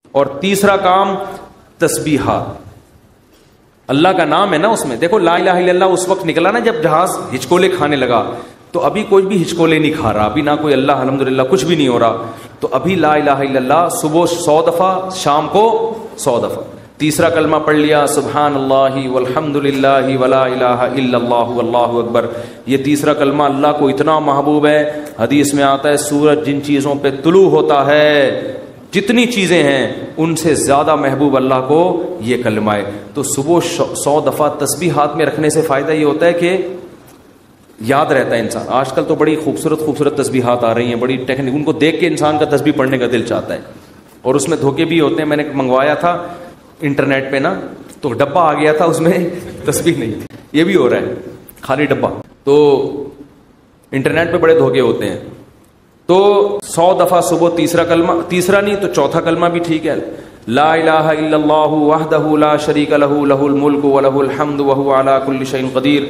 اور تیسرا کام تسبیحات. اللہ کا نام ہے نا اس میں. دیکھو لا الہ الا اللہ اس وقت نکلا نا جب جہاز ہچکولے کھانے لگا, تو ابھی کوئی بھی ہچکولے نہیں کھا رہا, ابھی نہ کوئی اللہ الحمدللہ کچھ بھی نہیں ہو رہا. تو ابھی لا الہ الا اللہ صبح 100 دفعہ, شام کو 100 دفعہ. تیسرا کلمہ پڑھ لیا سبحان اللہ والحمد للہ ولا الہ الا اللہ واللہ اکبر. یہ تیسرا کلمہ اللہ کو اتنا محبوب ہے. حدیث میں آتا ہے سورج جن چیزوں پہ طلوع ہوتا ہے, جتنی چیزیں ہیں ان سے زیادہ محبوب اللہ کو یہ کلمہ ہے. تو صبح 100 دفعہ تسبیحات میں رکھنے سے فائدہ یہ ہوتا ہے کہ یاد رہتا ہے انسان. آج کل تو بڑی خوبصورت تسبیحات آ رہی ہیں, بڑی ٹیکنیک, ان کو دیکھ کے انسان کا تسبیح پڑھنے کا دل چاہتا ہے. اور اس میں دھوکے بھی ہوتے ہیں. میں نے منگوایا تھا انٹرنیٹ پہ نا, تو ڈبہ آ گیا تھا اس میں تسبیح نہیں تھی. یہ بھی ہو رہا ہے, خالی ڈبہ. تو انٹرنیٹ پہ بڑے دھوکے ہوتے ہیں. تو 100 دفعہ صبح تیسرا کلمہ, تیسرا نہیں تو چوتھا کلمہ بھی ٹھیک ہے. لا الہ الا اللہ وحدہ لا شریک لہ لہ الملک ولہ الحمد وہو علی کل شیء قدیر.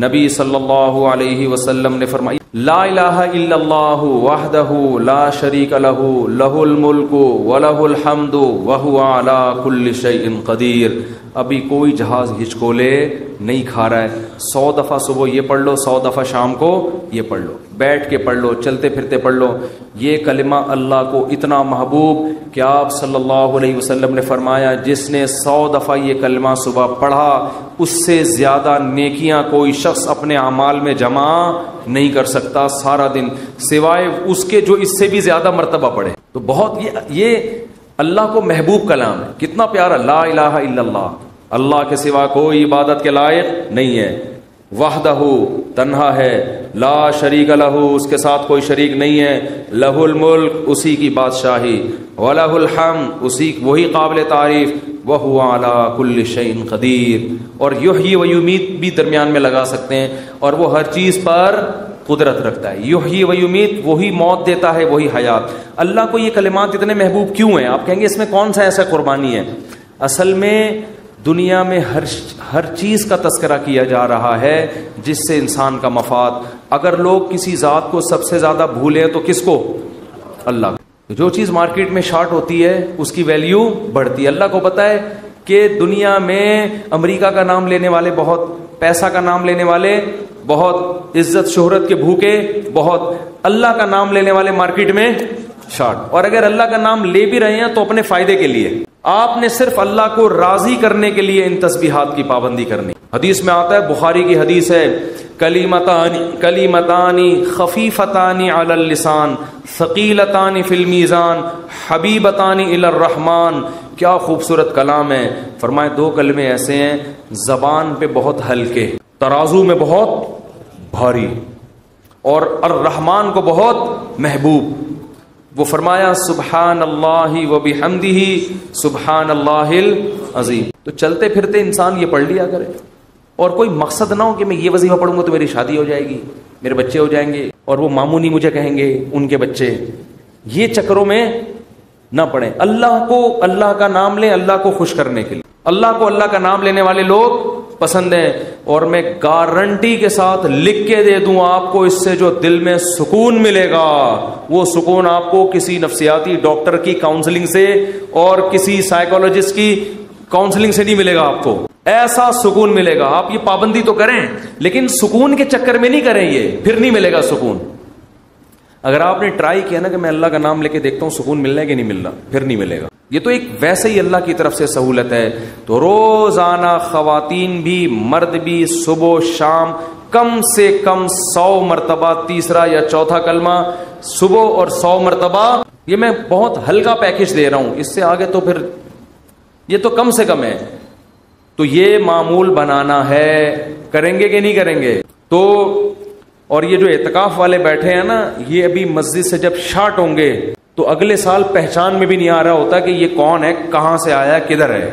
نبی صلی اللہ علیہ وسلم نے فرمایا لا الہ الا اللہ وحدہ لا شریک لہ لہ الملک ولہ الحمد وہو علی کل شیء قدیر. ابھی کوئی جہاز ہچکولے نہیں کھا رہا ہے. 100 دفعہ صبح یہ پڑھ لو, 100 دفعہ شام کو یہ پڑھ لو, بیٹھ کے پڑھ لو, چلتے پھرتے پڑھ لو. یہ کلمہ اللہ کو اتنا محبوب کہ آپ صلی اللہ علیہ وسلم نے فرمایا جس نے 100 دفعہ یہ کلمہ صبح پڑھا اس سے زیادہ نیکیاں کوئی شخص اپنے اعمال میں جمع نہیں کر سکتا سارا دن, سوائے اس کے جو اس سے بھی زیادہ مرتبہ پڑھے. تو بہت یہ اللہ کو محبوب کلام ہے. کتنا پیارا, لا الہ الا اللہ, اللہ کے سوا کوئی عبادت کے لائق نہیں ہے. وحدہ تنہا ہے, لا شریک لہ اس کے ساتھ کوئی شریک نہیں ہے, لہ الملک اسی کی بادشاہی, ولہ الحمد اسی وہی قابل تعریف, وہو علی کل شیء قدیر. اور یحیی و یمیت بھی درمیان میں لگا سکتے ہیں, اور وہ ہر چیز پر قدرت رکھتا ہے. یحیی و یمیت, وہی موت دیتا ہے وہی حیات. اللہ کو یہ کلمات اتنے محبوب کیوں ہیں؟ آپ کہیں گے اس میں کون سا ایسا قربانی ہے؟ اصل میں دنیا میں ہر چیز کا تذکرہ کیا جا رہا ہے جس سے انسان کا مفاد. اگر لوگ کسی ذات کو سب سے زیادہ بھولیں تو کس کو؟ اللہ. جو چیز مارکیٹ میں شارٹ ہوتی ہے اس کی ویلیو بڑھتی ہے. اللہ کو پتہ ہے کہ دنیا میں امریکہ کا نام لینے والے بہت, پیسہ کا نام لینے والے بہت, عزت شہرت کے بھوکے بہت, اللہ کا نام لینے والے مارکیٹ میں شارٹ. اور اگر اللہ کا نام لے بھی رہے ہیں تو اپنے فائدے کے لیے. آپ نے صرف اللہ کو راضی کرنے کے لیے ان تسبیحات کی پابندی کرنی. حدیث میں آتا ہے, بخاری کی حدیث ہے, کلیمتان خفیفتان علی اللسان ثقیلتان فی المیزان حبیبتان الی الرحمن. کیا خوبصورت کلام ہے. فرمائے 2 کلمے ایسے ہیں زبان پہ بہت ہلکے, ترازو میں بہت بھاری, اور الرحمن کو بہت محبوب. وہ فرمایا سبحان اللہ و بحمدہ سبحان اللہ العظیم. تو چلتے پھرتے انسان یہ پڑھ لیا کرے, اور کوئی مقصد نہ ہو کہ میں یہ وظیفہ پڑھوں گا تو میری شادی ہو جائے گی, میرے بچے ہو جائیں گے, اور وہ ماموں نہیں مجھے کہیں گے ان کے بچے. یہ چکروں میں نہ پڑھیں. اللہ کو اللہ کا نام لیں اللہ کو خوش کرنے کے لیے. اللہ کو اللہ کا نام لینے والے لوگ پسند ہیں. اور میں گارنٹی کے ساتھ لکھ کے دے دوں آپ کو, اس سے جو دل میں سکون ملے گا وہ سکون آپ کو کسی نفسیاتی ڈاکٹر کی کاؤنسلنگ سے اور کسی سائیکولوجسٹ کی کاؤنسلنگ سے نہیں ملے گا. آپ کو ایسا سکون ملے گا. آپ یہ پابندی تو کریں لیکن سکون کے چکر میں نہیں کریں, یہ پھر نہیں ملے گا سکون. اگر آپ نے ٹرائی کیا نا کہ میں اللہ کا نام لے کے دیکھتا ہوں سکون ملنا ہے کہ نہیں ملنا, پھر نہیں ملے گا. یہ تو ایک ویسے ہی اللہ کی طرف سے سہولت ہے. تو روزانہ خواتین بھی مرد بھی صبح و شام کم سے کم 100 مرتبہ تیسرا یا چوتھا کلمہ صبح اور 100 مرتبہ. یہ میں بہت ہلکا پیکج دے رہا ہوں, اس سے آگے تو پھر یہ تو کم سے کم ہے. تو یہ معمول بنانا ہے. کریں گے کہ نہیں کریں گے؟ تو اور یہ جو اعتکاف والے بیٹھے ہیں نا, یہ ابھی مسجد سے جب شارٹ ہوں گے تو اگلے سال پہچان میں بھی نہیں آ رہا ہوتا کہ یہ کون ہے, کہاں سے آیا, کدھر ہے,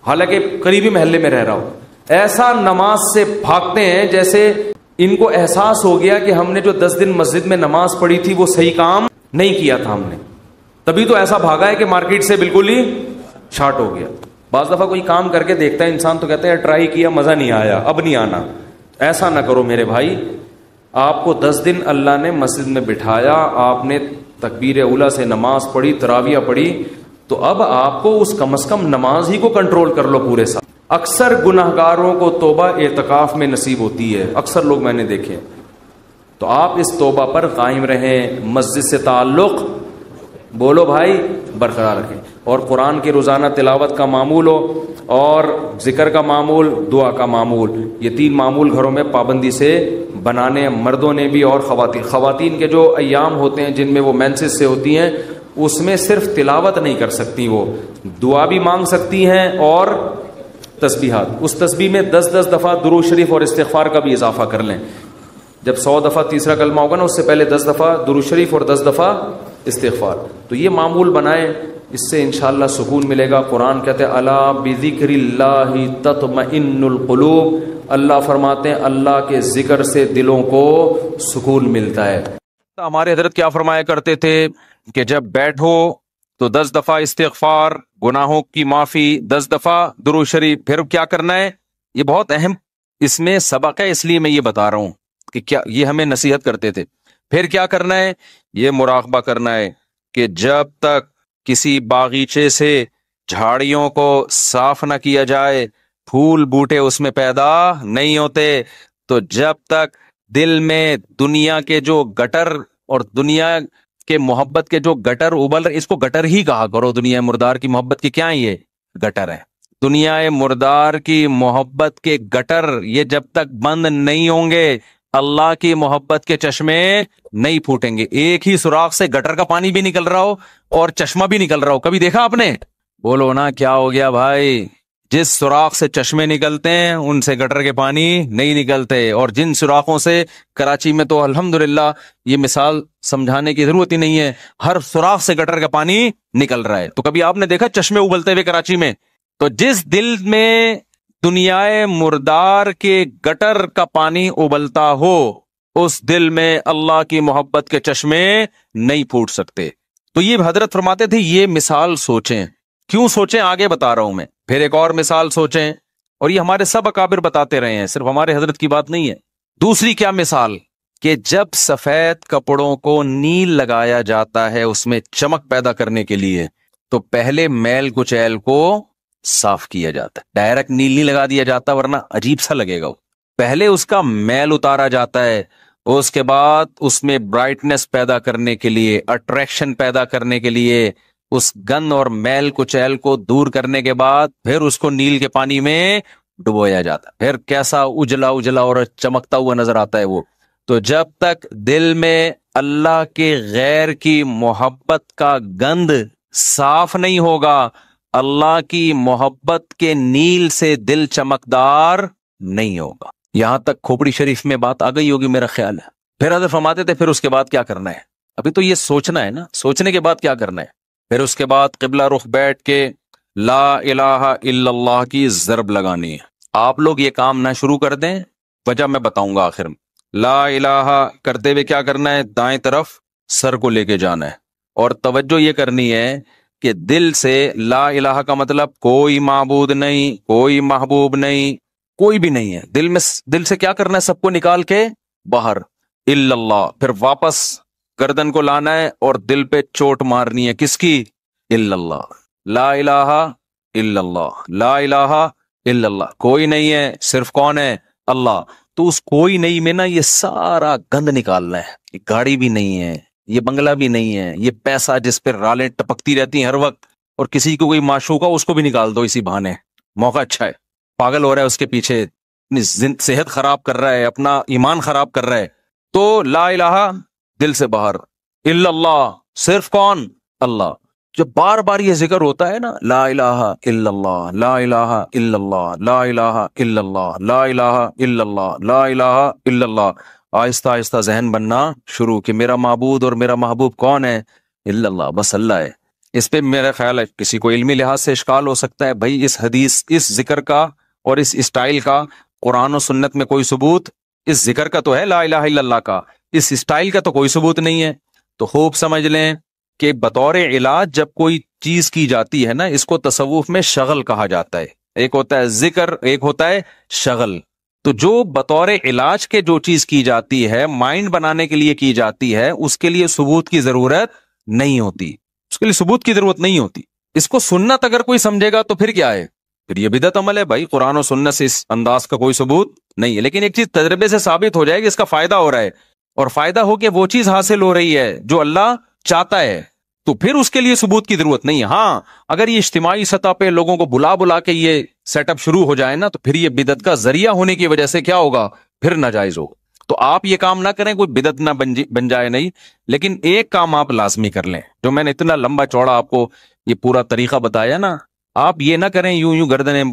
حالانکہ قریبی محلے میں رہ رہا ہو. ایسا نماز سے بھاگتے ہیں جیسے ان کو احساس ہو گیا کہ ہم نے جو 10 دن مسجد میں نماز پڑھی تھی وہ صحیح کام نہیں کیا تھا ہم نے, تبھی تو ایسا بھاگا ہے کہ مارکیٹ سے بالکل ہی شارٹ ہو گیا. بعض دفعہ کوئی کام کر کے دیکھتا ہے انسان تو کہتا ہے ٹرائی کیا مزہ نہیں آیا, اب نہیں آنا. ایسا نہ کرو میرے بھائی. آپ کو 10 دن اللہ نے مسجد میں بٹھایا, آپ نے تکبیر اولیٰ سے نماز پڑھی, تراویح پڑھی, تو اب آپ کو اس کم از کم نماز ہی کو کنٹرول کر لو پورے سال. اکثر گناہگاروں کو توبہ اعتکاف میں نصیب ہوتی ہے، اکثر لوگ میں نے دیکھے. تو آپ اس توبہ پر قائم رہیں، مسجد سے تعلق بولو بھائی برقرار رکھیں، اور قرآن کی روزانہ تلاوت کا معمول ہو، اور ذکر کا معمول، دعا کا معمول. یہ 3 معمول گھروں میں پابندی سے بنانے، مردوں نے بھی اور خواتین کے جو ایام ہوتے ہیں جن میں وہ مینسز سے ہوتی ہیں، اس میں صرف تلاوت نہیں کر سکتی، وہ دعا بھی مانگ سکتی ہیں اور تسبیحات. اس تسبیح میں 10 دفعہ درود شریف اور استغفار کا بھی اضافہ کر لیں. جب 100 دفعہ تیسرا کلمہ ہوگا نا، اس سے پہلے 10 دفعہ درود شریف اور 10 دفعہ استغفار. تو یہ معمول بنائیں، اس سے انشاءاللہ سکون ملے گا. قرآن کہتے ہیں الا بذکر اللہ تطمئن القلوب، اللہ فرماتے ہیں اللہ کے ذکر سے دلوں کو سکون ملتا ہے. ہمارے حضرت کیا فرمایا کرتے تھے کہ جب بیٹھو تو 10 دفعہ استغفار، گناہوں کی معافی، 10 دفعہ درود شریف. پھر کیا کرنا ہے؟ یہ بہت اہم اس میں سبق ہے، اس لیے میں یہ بتا رہا ہوں کہ کیا یہ ہمیں نصیحت کرتے تھے. پھر کیا کرنا ہے؟ یہ مراقبہ کرنا ہے کہ جب تک کسی باغیچے سے جھاڑیوں کو صاف نہ کیا جائے، پھول بوٹے اس میں پیدا نہیں ہوتے. تو جب تک دل میں دنیا کے جو گٹر اور دنیا کے محبت کے جو گٹر ابل رہے، اس کو گٹر ہی کہا کرو. دنیا مردار کی محبت کی کیا یہ گٹر ہے. دنیا مردار کی محبت کے گٹر یہ جب تک بند نہیں ہوں گے، اللہ کی محبت کے چشمے نہیں پھوٹیں گے. ایک ہی سوراخ سے گٹر کا پانی بھی نکل رہا ہو اور چشمہ بھی نکل رہا ہو، کبھی دیکھا آپ نے؟ بولو نا کیا ہو گیا بھائی؟ جس سوراخ سے چشمے نکلتے ہیں ان سے گٹر کے پانی نہیں نکلتے. اور جن سوراخوں سے کراچی میں تو الحمدللہ یہ مثال سمجھانے کی ضرورت ہی نہیں ہے، ہر سوراخ سے گٹر کا پانی نکل رہا ہے. تو کبھی آپ نے دیکھا چشمے ابلتے ہوئے کراچی میں؟ تو جس دل میں دنیا مردار کے گٹر کا پانی ابلتا ہو، اس دل میں اللہ کی محبت کے چشمے نہیں پھوٹ سکتے. تو یہ حضرت فرماتے تھے یہ مثال سوچیں. کیوں سوچیں؟ آگے بتا رہا ہوں میں. پھر ایک اور مثال سوچیں، اور یہ ہمارے سب اکابر بتاتے رہے ہیں، صرف ہمارے حضرت کی بات نہیں ہے. دوسری کیا مثال؟ کہ جب سفید کپڑوں کو نیل لگایا جاتا ہے اس میں چمک پیدا کرنے کے لیے، تو پہلے میل کچیل کو صاف کیا جاتا ہے. ڈائریکٹ نیل نہیں لگا دیا جاتا ورنہ عجیب سا لگے گا. پہلے اس کا میل اتارا جاتا ہے، اس کے بعد اس میں برائٹنس پیدا کرنے کے لیے، اٹریکشن پیدا کرنے کے لیے، اس گند اور میل کچیل کو دور کرنے کے بعد پھر اس کو نیل کے پانی میں ڈبویا جاتا ہے. پھر کیسا اجلا اجلا اور چمکتا ہوا نظر آتا ہے وہ. تو جب تک دل میں اللہ کے غیر کی محبت کا گند صاف نہیں ہوگا، اللہ کی محبت کے نیل سے دل چمکدار نہیں ہوگا. یہاں تک کھوپڑی شریف میں بات آ گئی ہوگی میرا خیال ہے. پھر حضرت فرماتے تھے پھر اس کے بعد کیا کرنا ہے. ابھی تو یہ سوچنا ہے نا، سوچنے کے بعد کیا کرنا ہے. پھر اس کے بعد قبلہ رخ بیٹھ کے لا الہ الا اللہ کی ضرب لگانی ہے. آپ لوگ یہ کام نہ شروع کر دیں، وجہ میں بتاؤں گا آخر میں. لا الہ کرتے ہوئے کیا کرنا ہے؟ دائیں طرف سر کو لے کے جانا ہے، اور توجہ یہ کرنی ہے کہ دل سے لا الہ کا مطلب کوئی معبود نہیں، کوئی محبوب نہیں، کوئی بھی نہیں ہے. دل سے کیا کرنا ہے؟ سب کو نکال کے باہر الا اللہ. پھر واپس گردن کو لانا ہے اور دل پہ چوٹ مارنی ہے. کس کی؟ الا اللہ. لا الہ الا اللہ، لا الہ الا اللہ. کوئی نہیں ہے، صرف کون ہے؟ اللہ. تو اس کوئی نہیں میں نا یہ سارا گند نکالنا ہے. یہ گاڑی بھی نہیں ہے، یہ بنگلہ بھی نہیں ہے، یہ پیسہ جس پہ رالیں ٹپکتی رہتی ہیں ہر وقت، اور کسی کو کوئی معشوق ہو اس کو بھی نکال دو اسی بہانے. موقع اچھا ہے، پاگل ہو رہا ہے اس کے پیچھے، اپنی صحت خراب کر رہا ہے، اپنا ایمان خراب کر رہا ہے. تو لا الہ دل سے باہر، الا اللہ صرف کون؟ اللہ. جب بار بار یہ ذکر ہوتا ہے نا، لا الہ الا اللہ، لا الہ الا اللہ، لا الہ الا اللہ، لا الہ الا اللہ، لا الہ الا اللہ، آہستہ آہستہ ذہن بننا شروع کہ میرا معبود اور میرا محبوب کون ہے؟ الا اللہ، بس اللہ ہے. اس پہ میرا خیال ہے کسی کو علمی لحاظ سے اشکال ہو سکتا ہے، بھائی اس حدیث، اس ذکر کا اور اس اسٹائل کا قرآن و سنت میں کوئی ثبوت؟ اس ذکر کا تو ہے لا الہ الا اللہ کا، اس اسٹائل کا تو کوئی ثبوت نہیں ہے. تو خوب سمجھ لیں کہ بطور علاج جب کوئی چیز کی جاتی ہے نا، اس کو تصوف میں شغل کہا جاتا ہے. ایک ہوتا ہے ذکر، ایک ہوتا ہے شغل. تو جو بطور علاج کے جو چیز کی جاتی ہے، مائنڈ بنانے کے لیے کی جاتی ہے، اس کے لیے ثبوت کی ضرورت نہیں ہوتی، اس کے لیے ثبوت کی ضرورت نہیں ہوتی. اس کو سنت اگر کوئی سمجھے گا تو پھر کیا ہے؟ پھر یہ بدعت عمل ہے بھائی، قرآن و سنت سے اس انداز کا کوئی ثبوت نہیں ہے. لیکن ایک چیز تجربے سے ثابت ہو جائے کہ اس کا فائدہ ہو رہا ہے، اور فائدہ ہو کے وہ چیز حاصل ہو رہی ہے جو اللہ چاہتا ہے، تو پھر اس کے لیے ثبوت کی ضرورت نہیں ہے. ہاں اگر یہ اجتماعی سطح پہ لوگوں کو بلا بلا کے یہ سیٹ اپ شروع ہو جائے نا، تو پھر یہ بدعت کا ذریعہ ہونے کی وجہ سے کیا ہوگا؟ پھر ناجائز ہوگا. تو آپ یہ کام نہ کریں، کوئی بدعت نہ بن جائے نہیں. لیکن ایک کام آپ لازمی کر لیں، جو میں نے اتنا لمبا چوڑا آپ کو یہ پورا طریقہ بتایا نا، آپ یہ نہ کریں یوں گردنیں،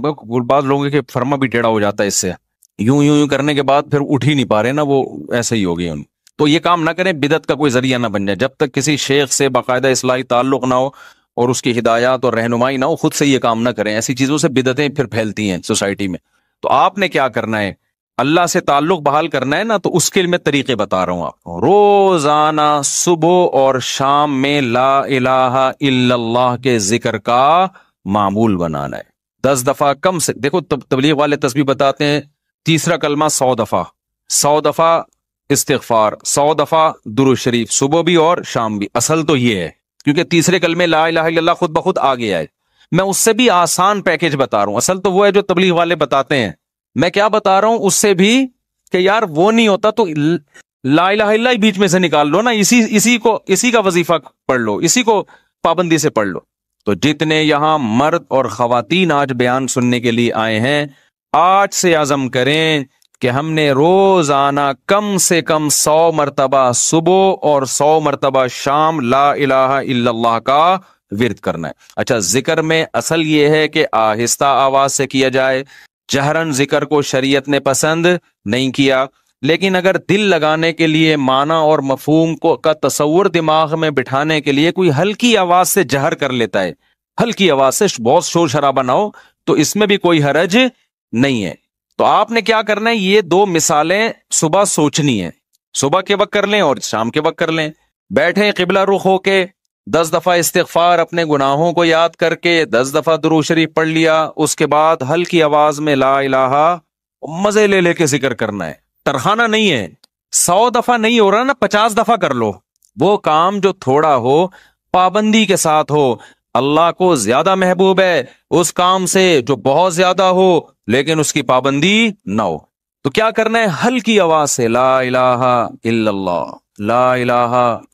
بعض لوگوں کے فرما بھی ٹیڑھا ہو جاتا ہے اس سے، یوں کرنے کے بعد پھر اٹھ ہی نہیں پا رہے نا، وہ ایسے ہی ہو گئی ان. تو یہ کام نہ کریں، بدعت کا کوئی ذریعہ نہ بن جائے. جب تک کسی شیخ سے باقاعدہ اصلاحی تعلق نہ ہو اور اس کی ہدایات اور رہنمائی نہ ہو، خود سے یہ کام نہ کریں. ایسی چیزوں سے بدعتیں پھر پھیلتی ہیں سوسائٹی میں. تو آپ نے کیا کرنا ہے؟ اللہ سے تعلق بحال کرنا ہے نا، تو اس کے لیے میں طریقے بتا رہا ہوں آپ کو. روزانہ صبح اور شام میں لا الہ الا اللہ کے ذکر کا معمول بنانا ہے. 10 دفعہ کم سے، دیکھو تبلیغ والے تسبیح بتاتے ہیں، تیسرا کلمہ 100 دفعہ، 100 دفعہ استغفار، 100 دفعہ درود شریف، صبح بھی اور شام بھی. اصل تو یہ ہے، کیونکہ تیسرے کلمے لا الہ الا اللہ خود بخود آ گیا ہے. میں اس سے بھی آسان پیکج بتا رہا ہوں. اصل تو وہ ہے جو تبلیغ والے بتاتے ہیں. میں کیا بتا رہا ہوں اس سے بھی کہ یار وہ نہیں ہوتا تو لا الہ الا اللہ بیچ میں سے نکال لو نا، اسی کا وظیفہ پڑھ لو، اسی کو پابندی سے پڑھ لو. تو جتنے یہاں مرد اور خواتین آج بیان سننے کے لیے آئے ہیں، آج سے عزم کریں کہ ہم نے روزانہ کم سے کم 100 مرتبہ صبح اور 100 مرتبہ شام لا الہ الا اللہ کا ورد کرنا ہے. اچھا، ذکر میں اصل یہ ہے کہ آہستہ آواز سے کیا جائے. جہرن ذکر کو شریعت نے پسند نہیں کیا، لیکن اگر دل لگانے کے لیے معنی اور مفہوم کا تصور دماغ میں بٹھانے کے لیے کوئی ہلکی آواز سے جہر کر لیتا ہے، ہلکی آواز سے، بہت شور شرابہ نہ ہو، تو اس میں بھی کوئی حرج نہیں ہے. تو آپ نے کیا کرنا ہے؟ یہ 2 مثالیں صبح سوچنی ہے، صبح کے وقت کر لیں اور شام کے وقت کر لیں. بیٹھیں قبلہ رخ ہو کے، 10 دفعہ استغفار اپنے گناہوں کو یاد کر کے، 10 دفعہ درود شریف پڑھ لیا. اس کے بعد ہلکی آواز میں لا الہ، مزے لے لے کے ذکر کرنا ہے، ترخانہ نہیں ہے. 100 دفعہ نہیں ہو رہا نا، 50 دفعہ کر لو. وہ کام جو تھوڑا ہو، پابندی کے ساتھ ہو. اللہ کو زیادہ محبوب ہے اس کام سے جو بہت زیادہ ہو لیکن اس کی پابندی نہ ہو. تو کیا کرنا ہے؟ ہلکی آواز سے لا الہ الا اللہ، لا الہ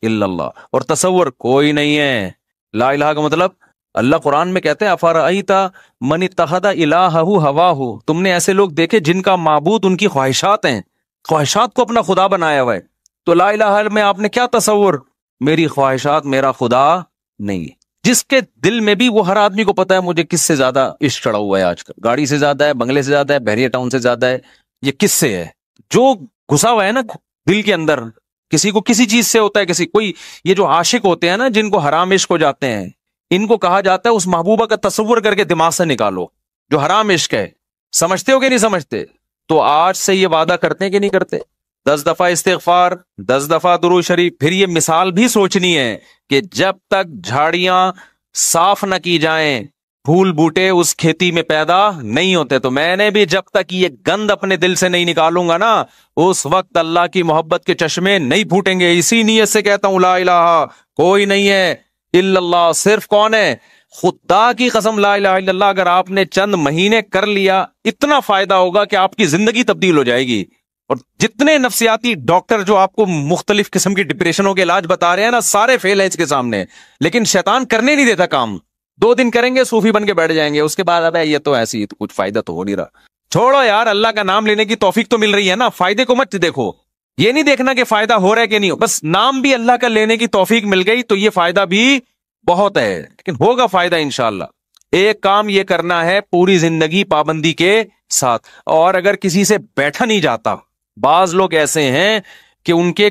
الا اللہ. اور تصور کوئی نہیں ہے. لا الہ کا مطلب اللہ قرآن میں کہتے ہیں افرأیت من اتخذ الہہ ہواہ، تم نے ایسے لوگ دیکھے جن کا معبود ان کی خواہشات ہیں، خواہشات کو اپنا خدا بنایا ہوا ہے. تو لا الہ میں آپ نے کیا تصور؟ میری خواہشات میرا خدا نہیں ہے. جس کے دل میں بھی، وہ ہر آدمی کو پتا ہے مجھے کس سے زیادہ عشق چڑھا ہوا ہے آج کل، گاڑی سے زیادہ ہے، بنگلے سے زیادہ ہے، بحریہ ٹاؤن سے زیادہ ہے. یہ کس سے ہے؟ جو گھسا ہوا ہے نا دل کے اندر. کسی کو کسی چیز سے ہوتا ہے، کسی کوئی، یہ جو عاشق ہوتے ہیں نا جن کو حرام عشق ہو جاتے ہیں، ان کو کہا جاتا ہے اس محبوبہ کا تصور کر کے دماغ سے نکالو جو حرام عشق ہے. سمجھتے ہو کہ نہیں سمجھتے؟ تو آج سے یہ وعدہ کرتے ہیں کہ نہیں کرتے؟ 10 دفعہ استغفار، 10 دفعہ درود شریف. پھر یہ مثال بھی سوچنی ہے کہ جب تک جھاڑیاں صاف نہ کی جائیں، پھول بوٹے اس کھیتی میں پیدا نہیں ہوتے. تو میں نے بھی جب تک یہ گند اپنے دل سے نہیں نکالوں گا نا، اس وقت اللہ کی محبت کے چشمے نہیں پھوٹیں گے. اسی نیت سے کہتا ہوں لا الہ کوئی نہیں ہے الا اللہ. صرف کون ہے؟ خدا کی قسم لا الہ الا اللہ اگر آپ نے چند مہینے کر لیا، اتنا فائدہ ہوگا کہ آپ کی زندگی تبدیل ہو جائے گی. اور جتنے نفسیاتی ڈاکٹر جو آپ کو مختلف قسم کی ڈپریشنوں کے علاج بتا رہے ہیں نا، سارے فیل ہیں اس کے سامنے. لیکن شیطان کرنے نہیں دیتا کام. 2 دن کریں گے صوفی بن کے بیٹھ جائیں گے، اس کے بعد اب یہ تو ایسی تو کچھ فائدہ تو ہو نہیں رہا. چھوڑو یار، اللہ کا نام لینے کی توفیق تو مل رہی ہے نا، فائدے کو مت دیکھو. یہ نہیں دیکھنا کہ فائدہ ہو رہا ہے کہ نہیں ہو، بس نام بھی اللہ کا لینے کی توفیق مل گئی تو یہ فائدہ بھی بہت ہے، لیکن ہوگا فائدہ انشاءاللہ. ایک کام یہ کرنا ہے پوری زندگی پابندی کے ساتھ. اور اگر کسی سے بیٹھا نہیں جاتا، بعض لوگ ایسے ہیں کہ ان کے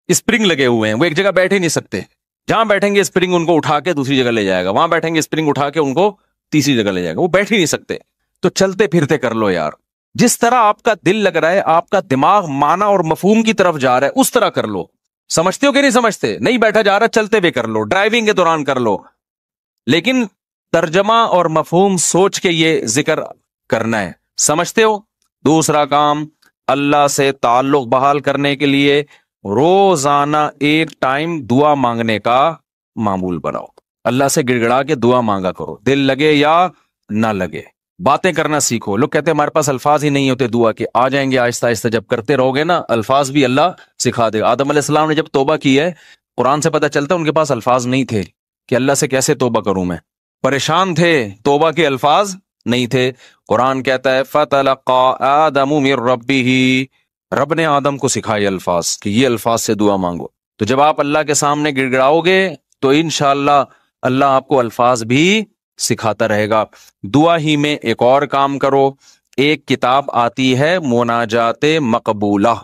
اسپرنگ لگے ہوئے ہیں، وہ ایک جگہ بیٹھ ہی نہیں سکتے. جہاں بیٹھیں گے اسپرنگ ان کو اٹھا کے دوسری جگہ لے جائے گا، وہاں بیٹھیں گے اسپرنگ اٹھا کے ان کو تیسری جگہ لے جائے گا، وہ بیٹھ ہی نہیں سکتے. تو چلتے پھرتے کر لو یار. جس طرح آپ کا دل لگ رہا ہے، آپ کا دماغ معنی اور مفہوم کی طرف جا رہا ہے، اس طرح کر لو. سمجھتے ہو کہ نہیں سمجھتے؟ نہیں بیٹھا جا رہا، چلتے ہوئے کر لو، ڈرائیونگ کے دوران کر لو، لیکن ترجمہ اور مفہوم سوچ کے یہ ذکر کرنا ہے. سمجھتے ہو؟ دوسرا کام، اللہ سے تعلق بحال کرنے کے لیے روزانہ ایک ٹائم دعا مانگنے کا معمول بناؤ. اللہ سے گڑ گڑا کے دعا مانگا کرو، دل لگے یا نہ لگے، باتیں کرنا سیکھو۔ لوگ کہتے ہیں ہمارے پاس الفاظ ہی نہیں ہوتے دعا کے، آ جائیں گے آہستہ آہستہ، جب کرتے رہو گے نا الفاظ بھی اللہ سکھا دے گا۔ آدم علیہ السلام نے جب توبہ کی ہے، قرآن سے پتہ چلتا ہے ان کے پاس الفاظ نہیں تھے کہ اللہ سے کیسے توبہ کروں، میں پریشان تھے، توبہ کے الفاظ نہیں تھے۔ قرآن کہتا ہے فَتَلَقَّى آدَمُ مِن رَبِّهِ، رب نے آدم کو سکھائے الفاظ کہ یہ الفاظ سے دعا مانگو۔ تو جب آپ اللہ کے سامنے گڑ گڑاؤ گے تو انشاءاللہ اللہ آپ کو الفاظ بھی سکھاتا رہے گا۔ دعا ہی میں ایک اور کام کرو، ایک کتاب آتی ہے مناجات مقبولہ،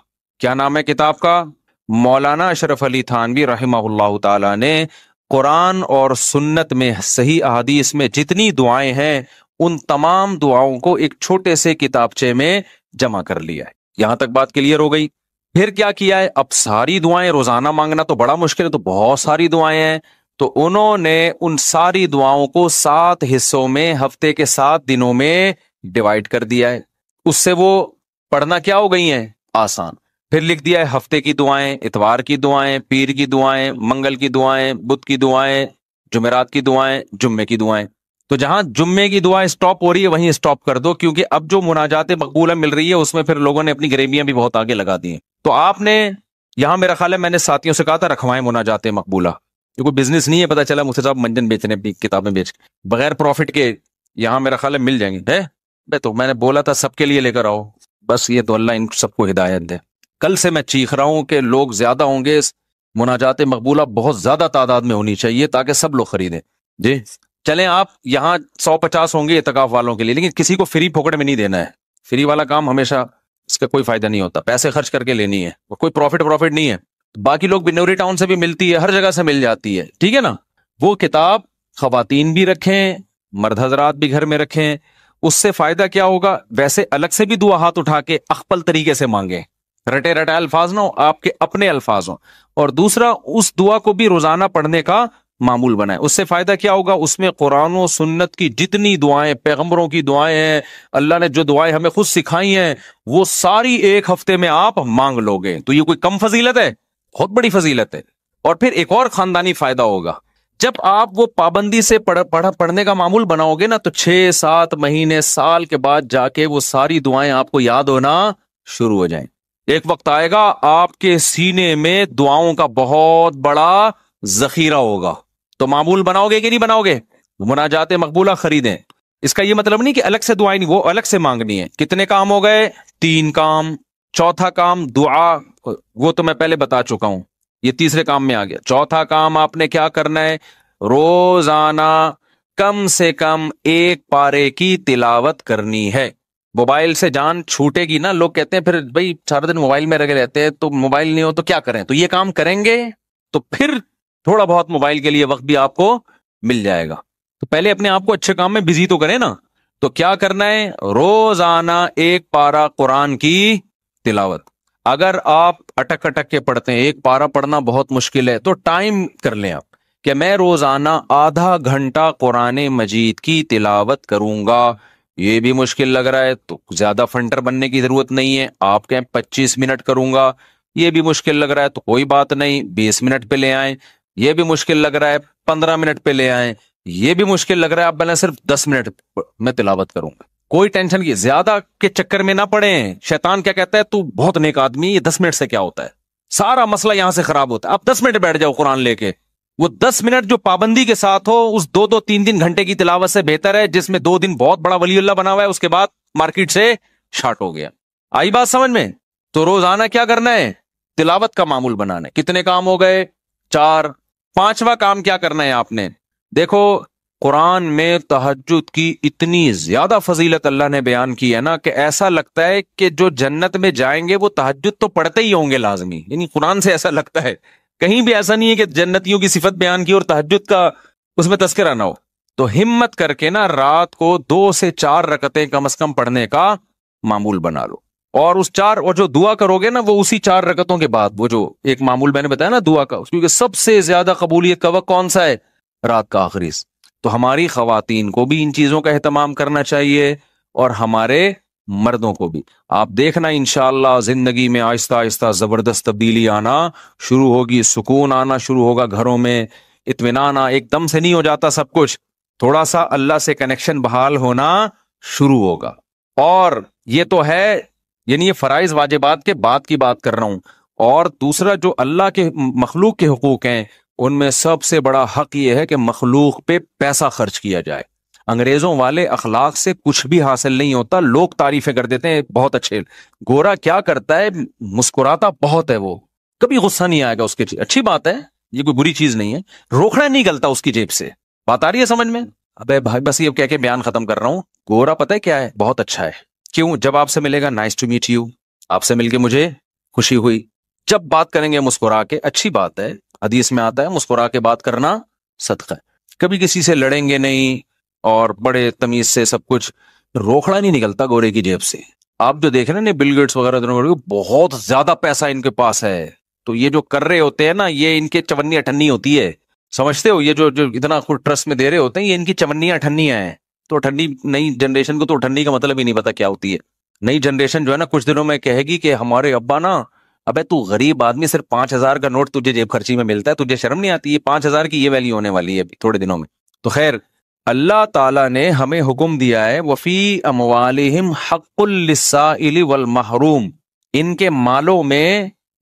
کیا نام ہے کتاب کا؟ مولانا اشرف علی تھانوی رحمہ اللہ تعالی نے قرآن اور سنت میں صحیح احادیث میں جتنی دعائیں ہیں ان تمام دعاؤں کو ایک چھوٹے سے کتابچے میں جمع کر لیا ہے۔ یہاں تک بات کلیئر ہو گئی؟ پھر کیا کیا ہے؟ اب ساری دعائیں روزانہ مانگنا تو بڑا مشکل ہے، تو بہت ساری دعائیں ہیں، تو انہوں نے ان ساری دعاؤں کو 7 حصوں میں ہفتے کے 7 دنوں میں ڈیوائیڈ کر دیا ہے۔ اس سے وہ پڑھنا کیا ہو گئی ہیں؟ آسان۔ پھر لکھ دیا ہے ہفتے کی دعائیں، اتوار کی دعائیں، پیر کی دعائیں، منگل کی دعائیں، بدھ کی دعائیں، جمعرات کی دعائیں، جمعے کی دعائیں۔ تو جہاں جمعے کی دعائیں سٹاپ ہو رہی ہے وہیں سٹاپ کر دو، کیونکہ اب جو مناجات مقبولہ مل رہی ہے اس میں پھر لوگوں نے اپنی گریبیاں بھی بہت آگے لگا دی ہیں۔ تو آپ نے یہاں میرا خیال ہے میں نے ساتھیوں سے کہا تھا رکھوائیں مناجات مقبولہ، یہ کوئی بزنس نہیں ہے، پتہ چلا مفتی صاحب منجن بیچ رہے ہیں اپنی کتابیں بیچ کے بغیر پروفٹ کے، یہاں میرا خیال ہے مل جائیں گے۔ ہے تو میں نے بولا تھا سب کے لیے لے کر آؤ، بس یہ تو اللہ ان سب کو ہدایت دے۔ کل سے میں چیخ رہا ہوں کہ لوگ زیادہ ہوں گے، مناجات مقبولہ بہت زیادہ تعداد میں ہونی چاہیے تاکہ سب لوگ خریدیں۔ جی چلیں، آپ یہاں 150 ہوں گے اعتکاف والوں کے لیے، لیکن کسی کو فری پھوکٹ میں نہیں دینا ہے۔ فری والا کام ہمیشہ اس کا کوئی فائدہ نہیں ہوتا، پیسے خرچ کر کے لینی ہے، وہ کوئی پروفٹ نہیں ہے۔ باقی لوگ بنوری ٹاؤن سے بھی ملتی ہے، ہر جگہ سے مل جاتی ہے، ٹھیک ہے نا۔ وہ کتاب خواتین بھی رکھیں، مرد حضرات بھی گھر میں رکھیں، اس سے فائدہ کیا ہوگا؟ ویسے الگ سے بھی دعا ہاتھ اٹھا کے اخپل طریقے سے مانگیں، رٹے رٹائے الفاظ نہ ہو، آپ کے اپنے الفاظ ہوں، اور دوسرا اس دعا کو بھی روزانہ پڑھنے کا معمول بنائیں۔ اس سے فائدہ کیا ہوگا؟ اس میں قرآن و سنت کی جتنی دعائیں، پیغمبروں کی دعائیں ہیں، اللہ نے جو دعائیں ہمیں خود سکھائی ہیں، وہ ساری ایک ہفتے میں آپ مانگ لو گے۔ تو یہ کوئی کم فضیلت ہے؟ بہت بڑی فضیلت ہے۔ اور پھر ایک اور خاندانی فائدہ ہوگا، جب آپ وہ پابندی سے پڑھنے کا معمول بناؤ گے نا، تو 6-7 مہینے، سال کے بعد جا کے وہ ساری دعائیں آپ کو یاد ہونا شروع ہو جائیں۔ ایک وقت آئے گا آپ کے سینے میں دعاؤں کا بہت بڑا ذخیرہ ہوگا۔ تو معمول بناؤ گے کہ نہیں بناؤ گے؟ مناجات مقبولہ خریدیں۔ اس کا یہ مطلب نہیں کہ الگ سے دعائیں نہیں، وہ الگ سے مانگنی ہے۔ کتنے کام ہو گئے؟ 3 کام۔ چوتھا کام دعا، وہ تو میں پہلے بتا چکا ہوں، یہ تیسرے کام میں آ گیا۔ چوتھا کام آپ نے کیا کرنا ہے؟ روزانہ کم سے کم 1 پارے کی تلاوت کرنی ہے۔ موبائل سے جان چھوٹے گی نا، لوگ کہتے ہیں پھر بھائی سارا دن موبائل میں لگے رہتے ہیں، تو موبائل نہیں ہو تو کیا کریں؟ تو یہ کام کریں گے تو پھر تھوڑا بہت موبائل کے لیے وقت بھی آپ کو مل جائے گا۔ تو پہلے اپنے آپ کو اچھے کام میں بزی تو کریں نا۔ تو کیا کرنا ہے؟ روزانہ 1 پارہ قرآن کی تلاوت۔ اگر آپ اٹک کے پڑھتے ہیں، 1 پارہ پڑھنا بہت مشکل ہے، تو ٹائم کر لیں آپ کہ میں روزانہ آدھا گھنٹہ قرآن مجید کی تلاوت کروں گا۔ یہ بھی مشکل لگ رہا ہے تو زیادہ فنٹر بننے کی ضرورت نہیں ہے، آپ کہیں 25 منٹ کروں گا۔ یہ بھی مشکل لگ رہا ہے تو کوئی بات نہیں، 20 منٹ پہ لے آئیں۔ یہ بھی مشکل لگ رہا ہے 15 منٹ پہ لے آئیں۔ یہ بھی مشکل لگ رہا ہے آپ بنا صرف 10 منٹ میں تلاوت کروں گا۔ کوئی ٹینشن کی زیادہ کے چکر میں نہ پڑیں۔ شیطان کیا کہتا ہے؟ تو بہت نیک آدمی، یہ 10 منٹ سے کیا ہوتا ہے؟ سارا مسئلہ یہاں سے خراب ہوتا ہے۔ آپ 10 منٹ بیٹھ جاؤ قرآن لے کے، وہ 10 منٹ جو پابندی کے ساتھ ہو، اس 2-3 گھنٹے کی تلاوت سے بہتر ہے جس میں 2 دن بہت بڑا ولی اللہ بنا ہوا ہے، اس کے بعد مارکیٹ سے شارٹ ہو گیا۔ آئی بات سمجھ میں؟ تو روزانہ کیا کرنا ہے؟ تلاوت کا معمول بنانا ہے۔ کتنے کام ہو گئے؟ 4۔ 5واں کام کیا کرنا ہے آپ نے؟ دیکھو قرآن میں تہجد کی اتنی زیادہ فضیلت اللہ نے بیان کی ہے نا کہ ایسا لگتا ہے کہ جو جنت میں جائیں گے وہ تہجد تو پڑھتے ہی ہوں گے لازمی، یعنی قرآن سے ایسا لگتا ہے۔ کہیں بھی ایسا نہیں ہے کہ جنتیوں کی صفت بیان کی اور تہجد کا اس میں تذکرہ نہ ہو۔ تو ہمت کر کے نا رات کو 2 سے 4 رکعتیں کم از کم پڑھنے کا معمول بنا لو، اور اس 4 اور جو دعا کرو گے نا وہ اسی 4 رکعتوں کے بعد، وہ جو ایک معمول میں نے بتایا نا دعا کا، کیونکہ سب سے زیادہ قبولیت کا وقت کون سا ہے؟ رات کا آخری۔ تو ہماری خواتین کو بھی ان چیزوں کا اہتمام کرنا چاہیے اور ہمارے مردوں کو بھی۔ آپ دیکھنا انشاءاللہ زندگی میں آہستہ آہستہ زبردست تبدیلی آنا شروع ہوگی، سکون آنا شروع ہوگا گھروں میں، اطمینان ایک دم سے نہیں ہو جاتا سب کچھ، تھوڑا سا اللہ سے کنیکشن بحال ہونا شروع ہوگا. اور یہ تو ہے، یعنی یہ فرائض واجبات کے بعد کی بات کر رہا ہوں. اور دوسرا جو اللہ کے مخلوق کے حقوق ہیں، ان میں سب سے بڑا حق یہ ہے کہ مخلوق پہ پیسہ خرچ کیا جائے. انگریزوں والے اخلاق سے کچھ بھی حاصل نہیں ہوتا. لوگ تعریفیں کر دیتے ہیں بہت اچھے، گورا کیا کرتا ہے، مسکراتا بہت ہے، وہ کبھی غصہ نہیں آئے گا اس کے. اچھی بات ہے، یہ کوئی بری چیز نہیں ہے. روکنا نہیں گلتا اس کی جیب سے. بات آ رہی ہے سمجھ میں؟ ابے بھائی بس یہ کہہ کے بیان ختم کر رہا ہوں. گورا پتہ ہے کیا ہے، بہت اچھا ہے. کیوں؟ جب آپ سے ملے گا نائس ٹو میٹ یو، آپ سے مل کے مجھے خوشی ہوئی. جب بات کریں گے مسکرا کے، اچھی بات ہے، حدیث میں آتا ہے مسکرا کے بات کرنا صدقہ ہے. کبھی کسی سے لڑیں گے نہیں اور بڑے تمیز سے سب کچھ. روکڑا نہیں نکلتا گورے کی جیب سے. آپ جو دیکھ رہے ہیں بل گیٹس وغیرہ بہت زیادہ پیسہ ان کے پاس ہے، تو یہ جو کر رہے ہوتے ہیں نا، یہ ان کے چونی اٹھنی ہوتی ہے. سمجھتے ہو؟ یہ جو اتنا خود ٹرسٹ میں دے رہے ہوتے ہیں، یہ ان کی چونیاں اٹھنیاں ہیں. تو اٹھنی، نئی جنریشن کو تو اٹھنی کا مطلب ہی نہیں پتا کیا ہوتی ہے. نئی جنریشن جو ہے نا کچھ دنوں میں کہے گی کہ ہمارے ابا نا، ابے تو غریب آدمی، صرف 5,000 کا نوٹ تجھے جیب خرچی میں ملتا ہے، تجھے شرم نہیں آتی؟ یہ 5,000 کی یہ ویلیو ہونے والی ہے تھوڑے دنوں میں. تو خیر، اللہ تعالیٰ نے ہمیں حکم دیا ہے وَفِي أَمْوَالِهِمْ حَقٌّ لِلسَّائِلِ وَالْمَحْرُومِ، ان کے مالوں میں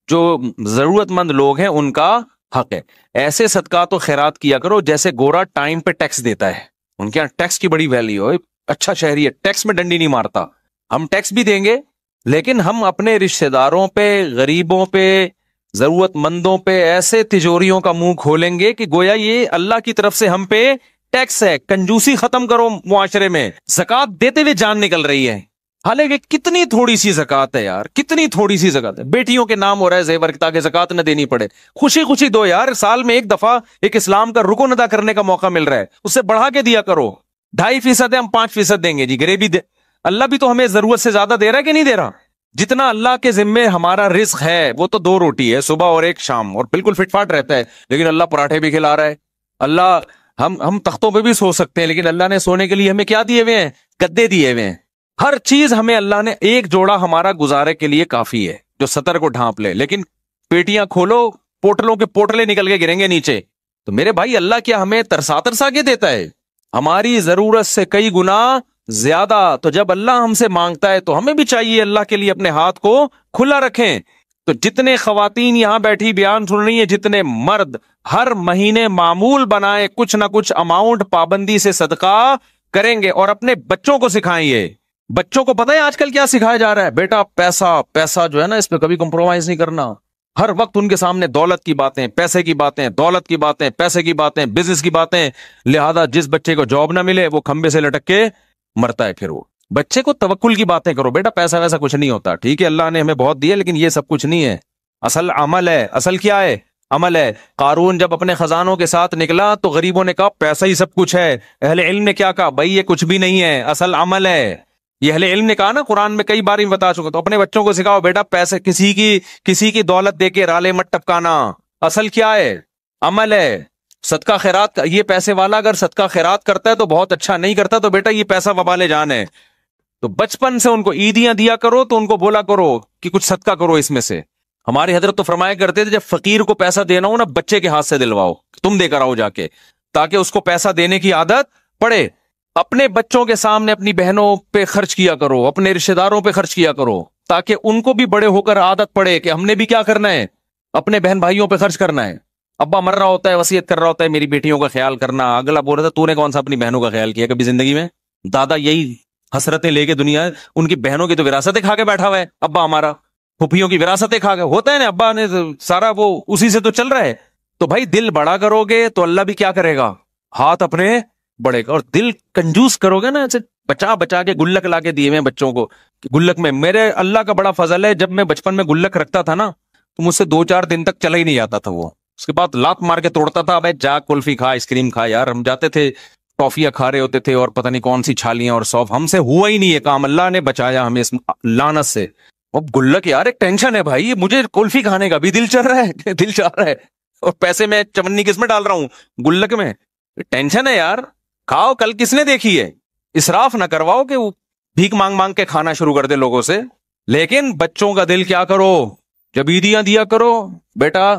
جو ضرورت مند لوگ ہیں ان کا حق ہے. ایسے صدقات و خیرات کیا کرو جیسے گورا ٹائم پہ ٹیکس دیتا ہے. ان کے یہاں ٹیکس کی بڑی ویلیو ہے. اچھا شہری ہے، ٹیکس میں ڈنڈی نہیں مارتا. ہم ٹیکس بھی دیں گے لیکن ہم اپنے رشتہ داروں پہ، غریبوں پہ، ضرورت مندوں پہ ایسے تجوریوں کا منہ کھولیں گے کہ گویا یہ اللہ کی طرف سے ہم پہ ٹیکس ہے. کنجوسی ختم کرو معاشرے میں. زکات دیتے ہوئے جان نکل رہی ہے، حالانکہ کتنی تھوڑی سی زکات ہے یار، کتنی تھوڑی سی زکات ہے. بیٹیوں کے نام ہو رہا ہے زیور تاکہ زکات نہ دینی پڑے. خوشی خوشی دو یار، سال میں ایک دفعہ ایک اسلام کا رکن ادا کرنے کا موقع مل رہا ہے، اس سے بڑھا کے دیا کرو. 2.5% ہے، ہم 5% دیں گے جی. غریبی اللہ بھی تو ہمیں ضرورت سے زیادہ دے رہا ہے کہ نہیں دے رہا؟ جتنا اللہ کے ذمے ہمارا رزق ہے وہ تو 2 روٹی ہے، صبح اور ایک شام، اور بالکل فٹ فاٹ رہتا ہے. لیکن اللہ پراٹھے بھی کھلا رہا ہے. اللہ ہم تختوں پہ بھی سو سکتے ہیں، لیکن اللہ نے سونے کے لیے ہمیں کیا دیے ہوئے ہیں؟ گدے دیے ہوئے ہیں. ہر چیز ہمیں اللہ نے، ایک جوڑا ہمارا گزارے کے لیے کافی ہے جو سطر کو ڈھانپ لے. لیکن پیٹیاں کھولو، پوٹلوں کے پوٹلے نکل کے گریں گے نیچے. تو میرے بھائی اللہ کیا ہمیں ترسا ترسا کے دیتا ہے؟ ہماری ضرورت سے کئی گنا زیادہ. تو جب اللہ ہم سے مانگتا ہے تو ہمیں بھی چاہیے اللہ کے لیے اپنے ہاتھ کو کھلا رکھیں. تو جتنے خواتین یہاں بیٹھی بیان سن رہی ہیں، جتنے مرد، ہر مہینے معمول بنائیں کچھ نہ کچھ اماؤنٹ پابندی سے صدقہ کریں گے، اور اپنے بچوں کو سکھائیں. یہ بچوں کو پتہ ہے آج کل کیا سکھایا جا رہا ہے؟ بیٹا پیسہ پیسہ جو ہے نا، اس پہ کبھی کمپرومائز نہیں کرنا. ہر وقت ان کے سامنے دولت کی باتیں، پیسے کی باتیں، دولت کی باتیں، پیسے کی باتیں، بزنس کی باتیں. لہذا جس بچے کو جاب نہ ملے وہ کھمبے سے لٹک کے مرتا ہے. پھر وہ بچے کو توکل کی باتیں کرو. بیٹا پیسہ ویسا کچھ نہیں ہوتا، ٹھیک ہے اللہ نے ہمیں بہت دیا لیکن یہ سب کچھ نہیں ہے. اصل عمل ہے. اصل کیا ہے؟ عمل ہے. قارون جب اپنے خزانوں کے ساتھ نکلا تو غریبوں نے کہا پیسہ ہی سب کچھ ہے. اہل علم نے کیا کہا؟ بھائی یہ کچھ بھی نہیں ہے، اصل عمل ہے. یہ اہل علم نے کہا نا، قرآن میں کئی بار بتا چکا. تو اپنے بچوں کو سکھاؤ بیٹا پیسے، کسی کی دولت دے کے رالے مت ٹپکانا. اصل کیا ہے؟ عمل ہے. صدقہ خیرات کا، یہ پیسے والا اگر صدقہ خیرات کرتا ہے تو بہت اچھا، نہیں کرتا تو بیٹا یہ پیسہ وبال جان ہے. تو بچپن سے ان کو عیدیاں دیا کرو، تو ان کو بولا کرو کہ کچھ صدقہ کرو اس میں سے. ہمارے حضرت تو فرمایا کرتے تھے جب فقیر کو پیسہ دینا ہو نا، بچے کے ہاتھ سے دلواؤ، تم دے کر آؤ جا کے، تاکہ اس کو پیسہ دینے کی عادت پڑے. اپنے بچوں کے سامنے اپنی بہنوں پہ خرچ کیا کرو، اپنے رشتہ داروں پہ خرچ کیا کرو، تاکہ ان کو بھی بڑے ہو کر عادت پڑے کہ ہم نے بھی کیا کرنا ہے، اپنے بہن بھائیوں پہ خرچ کرنا ہے. ابا مر رہا ہوتا ہے، وصیت کر رہا ہوتا ہے میری بیٹیوں کا خیال کرنا، اگلا بول رہا تھا تو نے کون سا اپنی بہنوں کا خیال کیا کبھی زندگی میں؟ دادا یہی حسرتیں لے کے دنیا، ان کی بہنوں کی تو وراثتیں کھا کے بیٹھا ہوا ہے ابا ہمارا، پھوپھیوں کی وراثتیں کھا گئے. ہوتا ہے نا، ابا نے سارا وہ اسی سے تو چل رہا ہے. تو بھائی دل بڑا کرو گے تو اللہ بھی کیا کرے گا؟ ہاتھ اپنے بڑے گا. اور دل کنجوس کرو گے نا، ایسے بچا بچا کے گلک لا کے دیے ہوئے بچوں کو. گلک میں میرے اللہ کا بڑا فضل ہے، جب میں بچپن میں گلک رکھتا تھا نا تو مجھ سے 2-4 دن تک چلا ہی نہیں جاتا تھا وہ. اس کے بعد لات مار کے توڑتا تھا، بھائی جا کلفی کھا، آئس کریم کھا. یار ہم جاتے تھے ٹافیاں کھا رہے ہوتے تھے اور پتہ نہیں کون سی چھالیاں اور سوف. ہم سے ہوا ہی نہیں یہ کام، اللہ نے بچایا ہمیں اس لعنت سے. اب گلک یار ایک ٹینشن ہے بھائی، مجھے کلفی کھانے کا بھی دل چل رہا ہے، دل چاہ رہا ہے، اور پیسے میں چمنی کس میں ڈال رہا ہوں؟ گلک میں. ٹینشن ہے یار. کھاؤ، کل کس نے دیکھی ہے؟ اسراف نہ کرواؤ کہ وہ بھیک مانگ مانگ کے کھانا شروع کر دے لوگوں سے. لیکن بچوں کا دل کیا کرو، جب عیدیاں دیا کرو بیٹا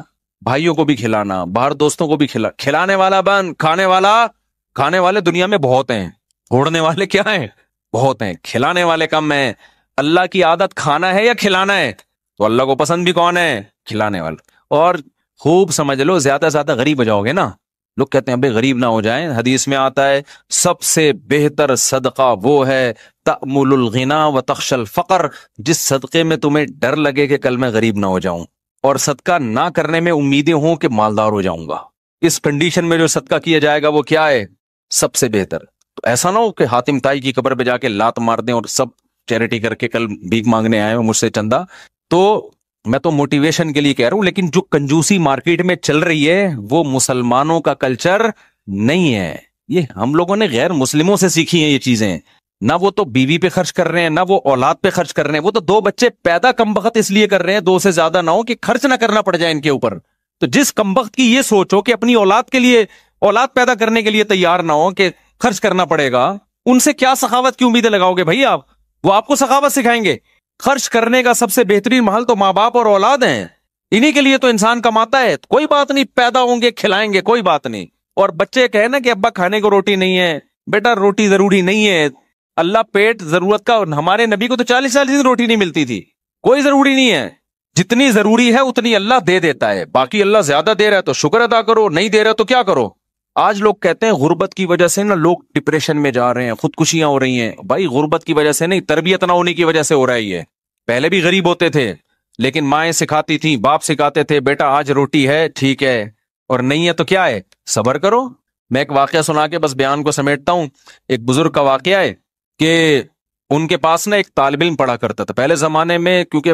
بھائیوں کو بھی کھلانا، باہر دوستوں کو بھی کھلانے والا بند، کھانے والے دنیا میں بہت ہیں، پھوڑنے والے کیا ہیں؟ بہت ہیں، کھلانے والے کم ہیں۔ اللہ کی عادت کھانا ہے یا کھلانا ہے؟ تو اللہ کو پسند بھی کون ہے؟ کھلانے والا۔ اور خوب سمجھ لو، زیادہ سے زیادہ غریب ہو جاؤ گے نا، لوگ کہتے ہیں بھائی غریب نہ ہو جائیں، حدیث میں آتا ہے سب سے بہتر صدقہ وہ ہے تأمل الغنا و تخش الفقر، جس صدقے میں تمہیں ڈر لگے کہ کل میں غریب نہ ہو جاؤں، اور صدقہ نہ کرنے میں امیدیں ہوں کہ مالدار ہو جاؤں گا۔ اس کنڈیشن میں جو صدقہ کیا جائے گا وہ کیا ہے؟ سب سے بہتر۔ تو ایسا نہ ہو کہ حاتم طائی کی قبر پہ جا کے لات مار دیں اور سب چیریٹی کر کے کل بھیک مانگنے آئے ہو مجھ سے چندہ۔ تو میں تو موٹیویشن کے لیے کہہ رہا ہوں، لیکن جو کنجوسی مارکیٹ میں چل رہی ہے وہ مسلمانوں کا کلچر نہیں ہے، یہ ہم لوگوں نے غیر مسلموں سے سیکھی ہیں یہ چیزیں۔ نہ وہ تو بیوی پہ خرچ کر رہے ہیں، نہ وہ اولاد پہ خرچ کر رہے ہیں، وہ تو 2 بچے پیدا کمبخت اس لیے کر رہے ہیں 2 سے زیادہ نہ ہو کہ خرچ نہ کرنا پڑ جائے ان کے اوپر۔ تو جس کمبخت کی یہ سوچو کہ اپنی اولاد کے لیے، اولاد پیدا کرنے کے لیے تیار نہ ہو کہ خرچ کرنا پڑے گا، ان سے کیا سخاوت کی امیدیں لگاؤ گے بھائی آپ؟ وہ آپ کو سخاوت سکھائیں گے؟ خرچ کرنے کا سب سے بہترین محل تو ماں باپ اور اولاد ہیں، انہی کے لیے تو انسان کماتا ہے۔ کوئی بات نہیں، پیدا ہوں گے کھلائیں گے، کوئی بات نہیں۔ اور بچے کہیں نا کہ ابا کھانے کو روٹی نہیں ہے، بیٹا روٹی ضروری نہیں ہے، اللہ پیٹ ضرورت کا، ہمارے نبی کو تو 40 دن روٹی نہیں ملتی تھی۔ کوئی ضروری نہیں ہے، جتنی ضروری ہے اتنی اللہ دے دیتا ہے، باقی اللہ زیادہ دے رہا ہے تو شکر ادا کرو، نہیں دے رہا تو کیا کرو۔ آج لوگ کہتے ہیں غربت کی وجہ سے نا لوگ ڈپریشن میں جا رہے ہیں، خودکشیاں ہو رہی ہیں۔ بھائی غربت کی وجہ سے نہیں، تربیت نہ ہونے کی وجہ سے ہو رہا ہے یہ۔ پہلے بھی غریب ہوتے تھے لیکن مائیں سکھاتی تھیں، باپ سکھاتے تھے، بیٹا آج روٹی ہے ٹھیک ہے، اور نہیں ہے تو کیا ہے؟ صبر کرو۔ میں ایک واقعہ سنا کے بس بیان کو سمیٹتا ہوں۔ ایک بزرگ کا واقعہ ہے کہ ان کے پاس نا ایک طالب علم پڑھا کرتا تھا۔ پہلے زمانے میں کیونکہ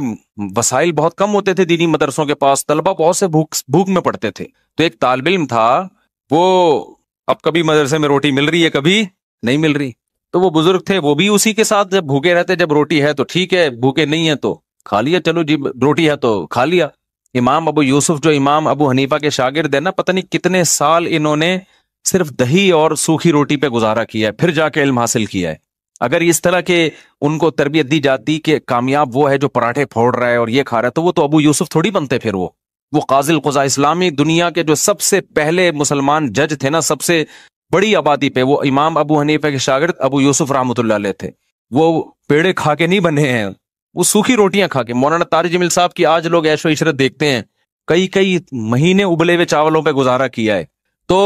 وسائل بہت کم ہوتے تھے دینی مدرسوں کے پاس، طلبہ بہت سے بھوک میں پڑتے تھے، تو ایک طالب علم تھا، وہ اب کبھی مدرسے میں روٹی مل رہی ہے کبھی نہیں مل رہی، تو وہ بزرگ تھے، وہ بھی اسی کے ساتھ جب بھوکے رہتے، جب روٹی ہے تو ٹھیک ہے، بھوکے نہیں ہے تو کھا لیا، چلو جی روٹی ہے تو کھا لیا۔ امام ابو یوسف جو امام ابو حنیفہ کے شاگرد ہیں نا، پتہ نہیں کتنے سال انہوں نے صرف دہی اور سوکھی روٹی پہ گزارا کیا ہے، پھر جا کے علم حاصل کیا ہے۔ اگر اس طرح کے ان کو تربیت دی جاتی کہ کامیاب وہ ہے جو پراٹھے پھوڑ رہا ہے اور یہ کھا رہا ہے، تو وہ تو ابو یوسف تھوڑی بنتے۔ پھر وہ قاضی القضاء، اسلامی دنیا کے جو سب سے پہلے مسلمان جج تھے نا، سب سے بڑی آبادی پہ، وہ امام ابو حنیفہ کے شاگرد ابو یوسف رحمۃ اللہ علیہ تھے۔ وہ پیڑے کھا کے نہیں بنے ہیں، وہ سوکھی روٹیاں کھا کے۔ مولانا طارق جمیل صاحب کی آج لوگ عیش و عشرت دیکھتے ہیں، کئی مہینے ابلے ہوئے چاولوں پہ گزارا کیا ہے۔ تو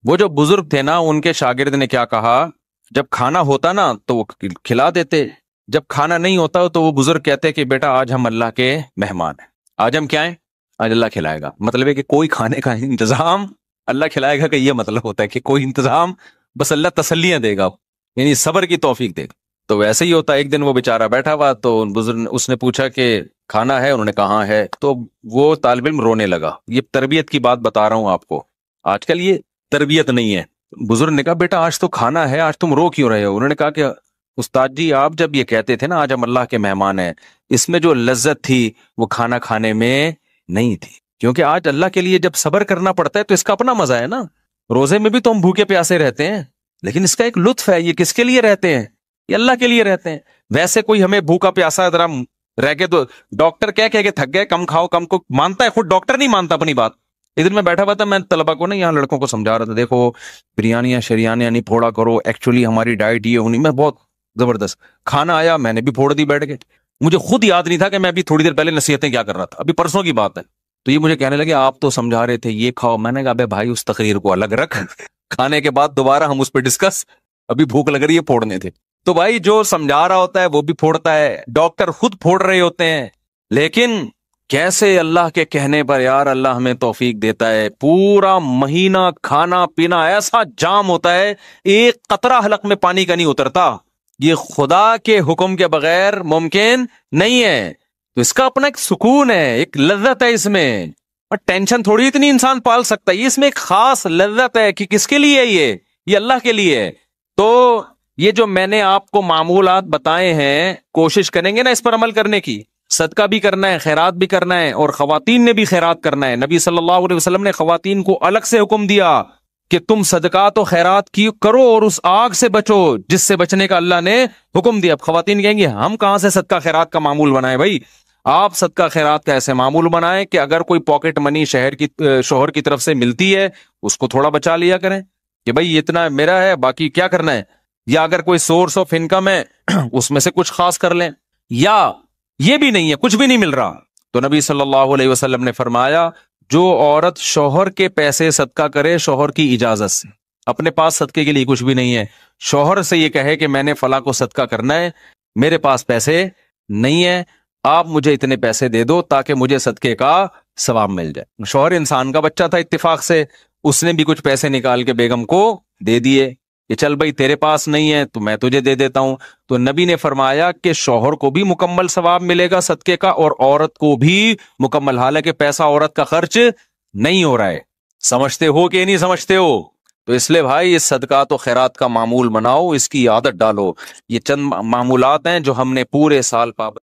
وہ جو بزرگ تھے نا، ان کے شاگرد نے کیا کہا، جب کھانا ہوتا نا تو وہ کھلا دیتے، جب کھانا نہیں ہوتا تو وہ بزرگ کہتے کہ بیٹا آج ہم اللہ کے مہمان ہیں، آج ہم کیا ہیں، آج اللہ کھلائے گا۔ مطلب ہے کہ کوئی کھانے کا انتظام اللہ کھلائے گا، کہ یہ مطلب ہوتا ہے کہ کوئی انتظام، بس اللہ تسلیاں دے گا، یعنی صبر کی توفیق دے گا۔ تو ویسے ہی ہوتا ہے، ایک دن وہ بیچارہ بیٹھا ہوا تو بزرگ اس نے پوچھا کہ کھانا ہے، انہوں نے کہا ہاں ہے، تو وہ طالب علم رونے لگا۔ یہ تربیت کی بات بتا رہا ہوں آپ کو، آج کل یہ تربیت نہیں ہے۔ بزرگ نے کہا بیٹا آج تو کھانا ہے، آج تم رو کیوں رہے ہو؟ انہوں نے کہا کہ استاد جی آپ جب یہ کہتے تھے نا آج ہم اللہ کے مہمان ہیں، اس میں جو لذت تھی وہ کھانا کھانے میں نہیں تھی، کیونکہ آج اللہ کے لیے جب صبر کرنا پڑتا ہے تو اس کا اپنا مزہ ہے نا۔ روزے میں بھی تو ہم بھوکے پیاسے رہتے ہیں، لیکن اس کا ایک لطف ہے۔ یہ کس کے لیے رہتے ہیں؟ یہ اللہ کے لیے رہتے ہیں۔ ویسے کوئی ہمیں بھوکا پیاسا ذرا رہ کے تو ڈاکٹر کہہ کے تھک گئے، کم کھاؤ کم کو مانتا ہے، خود ڈاکٹر نہیں مانتا اپنی بات۔ ادھر میں بیٹھا ہوا تھا، میں طلبہ کو نا یہاں لڑکوں کو سمجھا رہا تھا، دیکھو بریانیاں شریانیاں نہیں پھوڑا کرو، ایکچولی ہماری ڈائٹ یہ ہونی۔ میں بہت زبردست کھانا آیا، میں نے بھی پھوڑ دی بیٹھ کے، مجھے خود یاد نہیں تھا کہ میں ابھی تھوڑی دیر پہلے نصیحتیں کیا کر رہا تھا، ابھی پرسوں کی بات ہے۔ تو یہ مجھے کہنے لگے آپ تو سمجھا رہے تھے یہ کھاؤ، میں نے کہا بے بھائی اس تقریر کو الگ رکھ، کھانے کے بعد دوبارہ ہم اس پہ ڈسکس، ابھی بھوک لگ رہی ہے پھوڑنے تھے۔ تو بھائی جو سمجھا رہا ہوتا ہے وہ بھی پھوڑتا ہے، ڈاکٹر خود پھوڑ رہے ہوتے ہیں، لیکن کیسے اللہ کے کہنے پر یار اللہ ہمیں توفیق دیتا ہے، پورا مہینہ کھانا پینا ایسا جام ہوتا ہے، ایک قطرہ حلق میں پانی کا نہیں اترتا۔ یہ خدا کے حکم کے بغیر ممکن نہیں ہے۔ تو اس کا اپنا ایک سکون ہے، ایک لذت ہے اس میں، اور ٹینشن تھوڑی اتنی انسان پال سکتا ہے۔ اس میں ایک خاص لذت ہے کہ کس کے لیے یہ اللہ کے لیے ہے۔ تو یہ جو میں نے آپ کو معمولات بتائے ہیں، کوشش کریں گے نا اس پر عمل کرنے کی، صدقہ بھی کرنا ہے، خیرات بھی کرنا ہے، اور خواتین نے بھی خیرات کرنا ہے۔ نبی صلی اللہ علیہ وسلم نے خواتین کو الگ سے حکم دیا کہ تم صدقات و خیرات کی کرو اور اس آگ سے بچو جس سے بچنے کا اللہ نے حکم دیا۔ اب خواتین کہیں گی ہم کہاں سے صدقہ خیرات کا معمول بنائے بھائی، آپ صدقہ خیرات کا ایسے معمول بنائیں کہ اگر کوئی پاکٹ منی شوہر کی طرف سے ملتی ہے اس کو تھوڑا بچا لیا کریں کہ بھائی اتنا میرا ہے، باقی کیا کرنا ہے. یا اگر کوئی سورس آف انکم ہے اس میں سے کچھ خاص کر لیں. یا یہ بھی نہیں ہے، کچھ بھی نہیں مل رہا، تو نبی صلی اللہ علیہ وسلم نے فرمایا جو عورت شوہر کے پیسے صدقہ کرے شوہر کی اجازت سے، اپنے پاس صدقے کے لیے کچھ بھی نہیں ہے، شوہر سے یہ کہے کہ میں نے فلاں کو صدقہ کرنا ہے، میرے پاس پیسے نہیں ہے، آپ مجھے اتنے پیسے دے دو تاکہ مجھے صدقے کا ثواب مل جائے. شوہر انسان کا بچہ تھا، اتفاق سے اس نے بھی کچھ پیسے نکال کے بیگم کو دے دیے کہ چل بھائی تیرے پاس نہیں ہے تو میں تجھے دے دیتا ہوں. تو نبی نے فرمایا کہ شوہر کو بھی مکمل ثواب ملے گا صدقے کا اور عورت کو بھی مکمل، حالانکہ پیسہ عورت کا خرچ نہیں ہو رہا ہے. سمجھتے ہو کہ نہیں سمجھتے ہو؟ تو اس لیے بھائی اس صدقات و خیرات کا معمول بناؤ، اس کی عادت ڈالو. یہ چند معمولات ہیں جو ہم نے پورے سال پابند